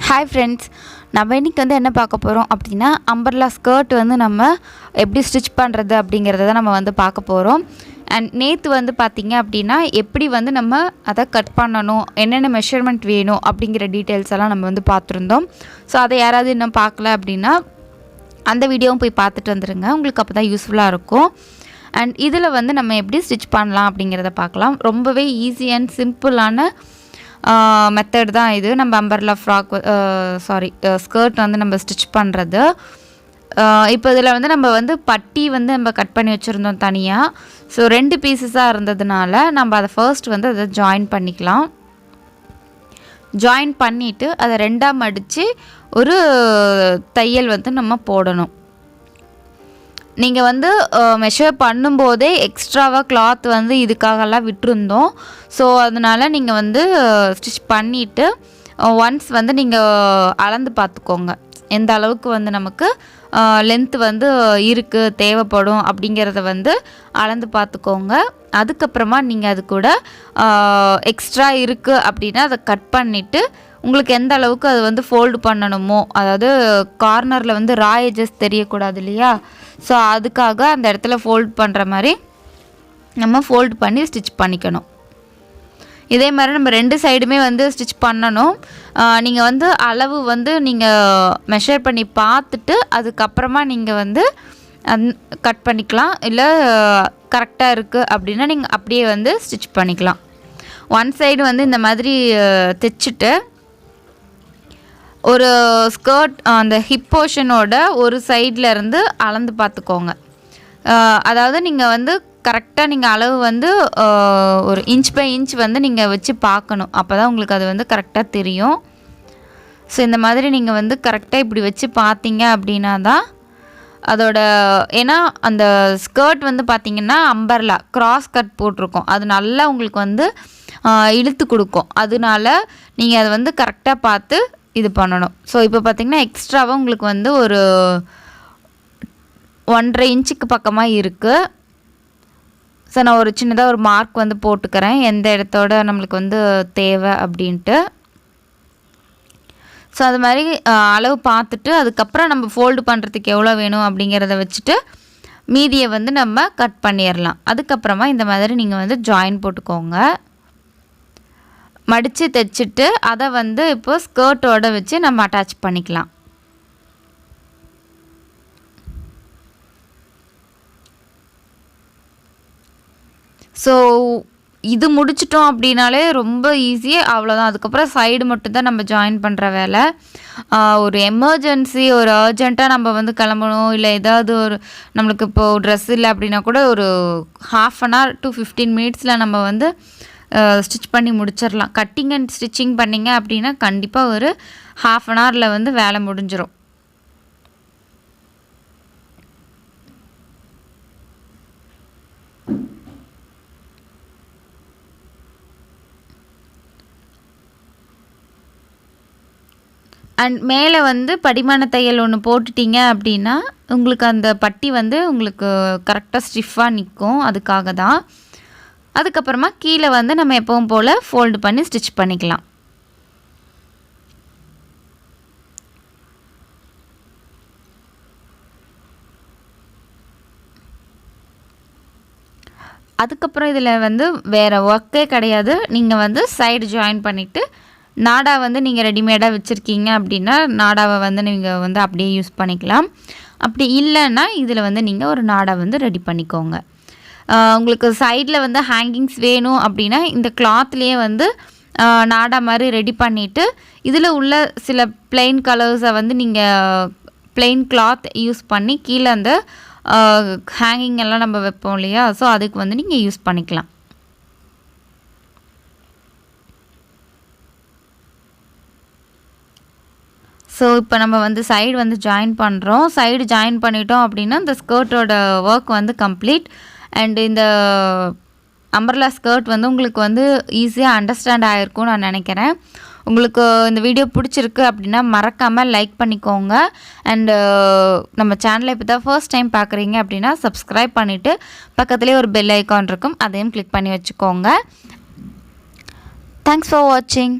Hi friends, நம்ம இன்றைக்கி என்ன பார்க்க போகிறோம் அப்படின்னா அம்பர்லா ஸ்கர்ட் நம்ம எப்படி ஸ்டிச் பண்ணுறது அப்படிங்கிறத தான் நம்ம பார்க்க போகிறோம். அண்ட் நேற்று பார்த்திங்க அப்படின்னா எப்படி நம்ம அதை கட் பண்ணணும், என்னென்ன மெஷர்மெண்ட் வேணும் அப்படிங்கிற டீட்டெயில்ஸ் எல்லாம் நம்ம பார்த்துருந்தோம். ஸோ அதை யாராவது இன்னும் பார்க்கல அப்படின்னா அந்த வீடியோவும் போய் பார்த்துட்டு வந்துடுங்க, உங்களுக்கு அப்போ தான் யூஸ்ஃபுல்லாக இருக்கும். அண்ட் இதில் நம்ம எப்படி ஸ்டிச் பண்ணலாம் அப்படிங்கிறத பார்க்கலாம். ரொம்பவே ஈஸி அண்ட் சிம்பிளான மெத்தட் தான் இது. நம்ம அம்பர்லா ஃப்ராக் ஸ்கர்ட் நம்ம ஸ்டிச் பண்ணுறது. இப்போ இதில் நம்ம பட்டி நம்ம கட் பண்ணி வச்சுருந்தோம் தனியாக. ஸோ 2 பீசஸாக இருந்ததுனால நம்ம அதை ஃபர்ஸ்ட் அதை ஜாயின் பண்ணிக்கலாம். ஜாயின் பண்ணிவிட்டு அதை 2ஆக மடித்து ஒரு தையல் நம்ம போடணும். நீங்கள் மெஷர் பண்ணும்போதே எக்ஸ்ட்ராவாக கிளாத் இதுக்காகலாம் விட்டுருந்தோம். ஸோ அதனால் நீங்கள் ஸ்டிச் பண்ணிவிட்டு ஒன்ஸ் நீங்கள் அளந்து பார்த்துக்கோங்க, எந்த அளவுக்கு நமக்கு லென்த்து இருக்குது தேவைப்படும் அப்படிங்கிறத அளந்து பார்த்துக்கோங்க. அதுக்கப்புறமா நீங்கள் அது கூட எக்ஸ்ட்ரா இருக்குது அப்படின்னா அதை கட் பண்ணிவிட்டு உங்களுக்கு எந்த அளவுக்கு அது ஃபோல்டு பண்ணணுமோ, அதாவது கார்னரில் ரா எட்ஜஸ் தெரியக்கூடாது இல்லையா, ஸோ அதுக்காக அந்த இடத்துல ஃபோல்ட் பண்ணுற மாதிரி நம்ம ஃபோல்டு பண்ணி ஸ்டிச் பண்ணிக்கணும். இதே மாதிரி நம்ம 2 சைடுமே ஸ்டிச் பண்ணணும். நீங்கள் அளவு நீங்கள் மெஷர் பண்ணி பார்த்துட்டு அதுக்கப்புறமா நீங்கள் கட் பண்ணிக்கலாம். இல்லை கரெக்டாக இருக்குது அப்படின்னா நீங்கள் அப்படியே ஸ்டிச் பண்ணிக்கலாம். ஒன் சைடு இந்த மாதிரி தைச்சிட்டு ஒரு ஸ்கர்ட் அந்த ஹிப் போர்ஷனோட ஒரு சைடில் இருந்து அளந்து பார்த்துக்கோங்க. அதாவது நீங்கள் கரெக்டாக நீங்கள் அளவு ஒரு இன்ச் பை இன்ச் நீங்கள் வச்சு பார்க்கணும். அப்போ தான் உங்களுக்கு அது கரெக்டாக தெரியும். ஸோ இந்த மாதிரி நீங்கள் கரெக்டாக இப்படி வச்சு பார்த்தீங்க அப்படின்னா தான் அதோட, ஏன்னா அந்த ஸ்கர்ட் பார்த்திங்கன்னா அம்பர்லா கிராஸ் கட் போட்டிருக்கோம், அது நல்லா உங்களுக்கு இழுத்து கொடுக்கும். அதனால நீங்கள் அதை கரெக்டாக பார்த்து இது பண்ணணும். ஸோ இப்போ பார்த்திங்கன்னா எக்ஸ்ட்ராவாக உங்களுக்கு ஒரு 1.5 இன்ச்சுக்கு பக்கமாக இருக்குது. ஸோ நான் ஒரு சின்னதாக ஒரு மார்க் போட்டுக்கிறேன், எந்த இடத்தோட நம்மளுக்கு தேவை அப்படின்ட்டு. ஸோ அது மாதிரி அளவு பார்த்துட்டு அதுக்கப்புறம் நம்ம ஃபோல்டு பண்ணுறதுக்கு எவ்வளோ வேணும் அப்படிங்கிறத வச்சுட்டு மீதியை நம்ம கட் பண்ணிடலாம். அதுக்கப்புறமா இந்த மாதிரி நீங்கள் ஜாயின் போட்டுக்கோங்க. மடித்து தைச்சிட்டு அதை இப்போ ஸ்கர்ட்டோடு வச்சு நம்ம அட்டாச் பண்ணிக்கலாம். ஸோ இது முடிச்சிட்டோம் அப்படின்னாலே ரொம்ப ஈஸி, அவ்வளோதான். அதுக்கப்புறம் சைடு மட்டும்தான் நம்ம ஜாயின் பண்ணுற வேலை. ஒரு எமர்ஜென்சி, ஒரு அர்ஜெண்ட்டாக நம்ம கிளம்பணும், இல்லை ஏதாவது ஒரு நம்மளுக்கு இப்போது ட்ரெஸ் இல்லை அப்படின்னா கூட ஒரு 1/2 hour to 15 minutes நம்ம ஸ்டிச் பண்ணி முடிச்சிடலாம். கட்டிங் அண்ட் ஸ்டிச்சிங் பண்ணிங்க அப்படின்னா கண்டிப்பாக ஒரு 1/2 hour வேலை முடிஞ்சிடும். அண்ட் மேலே படிமான தையல் ஒன்று போட்டுட்டிங்க அப்படின்னா உங்களுக்கு அந்த பட்டி உங்களுக்கு கரெக்டாக ஸ்டிஃபாக நிற்கும், அதுக்காக தான். அதுக்கப்புறமா கீழே நம்ம எப்பவும் போல் ஃபோல்டு பண்ணி ஸ்டிச் பண்ணிக்கலாம். அதுக்கப்புறம் இதில் வேறு ஒர்க்கே கிடையாது. நீங்கள் சைடு ஜாயின் பண்ணிவிட்டு நாடா நீங்கள் ரெடிமேடாக வச்சுருக்கீங்க அப்படின்னா நாடாவை நீங்கள் அப்படியே யூஸ் பண்ணிக்கலாம். அப்படி இல்லைன்னா இதில் நீங்கள் ஒரு நாடா ரெடி பண்ணிக்கோங்க. உங்களுக்கு சைடில் ஹேங்கிங்ஸ் வேணும் அப்படின்னா இந்த கிளாத்லேயே நாடா மாதிரி ரெடி பண்ணிவிட்டு இதில் உள்ள சில பிளெயின் கலர்ஸை நீங்கள் பிளெயின் கிளாத் யூஸ் பண்ணி கீழே அந்த ஹேங்கிங் எல்லாம் நம்ம வைப்போம் இல்லையா, ஸோ அதுக்கு நீங்கள் யூஸ் பண்ணிக்கலாம். ஸோ இப்போ நம்ம சைடு ஜாயின் பண்ணுறோம். சைடு ஜாயின் பண்ணிட்டோம் அப்படின்னா இந்த ஸ்கர்ட்டோட ஒர்க் கம்ப்ளீட். அண்ட் இந்த அம்பர்லா ஸ்கர்ட் உங்களுக்கு ஈஸியாக அண்டர்ஸ்டாண்ட் ஆகிருக்கும்னு நான் நினைக்கிறேன். உங்களுக்கு இந்த வீடியோ பிடிச்சிருக்கு அப்படின்னா மறக்காமல் லைக் பண்ணிக்கோங்க. அண்டு நம்ம சேனலை இப்போ தான் ஃபர்ஸ்ட் டைம் பார்க்குறீங்க அப்படின்னா சப்ஸ்கிரைப் பண்ணிவிட்டு பக்கத்துலேயே ஒரு பெல் ஐக்கான் இருக்கும், அதையும் கிளிக் பண்ணி வச்சுக்கோங்க. தேங்க்ஸ் ஃபார் வாட்சிங்.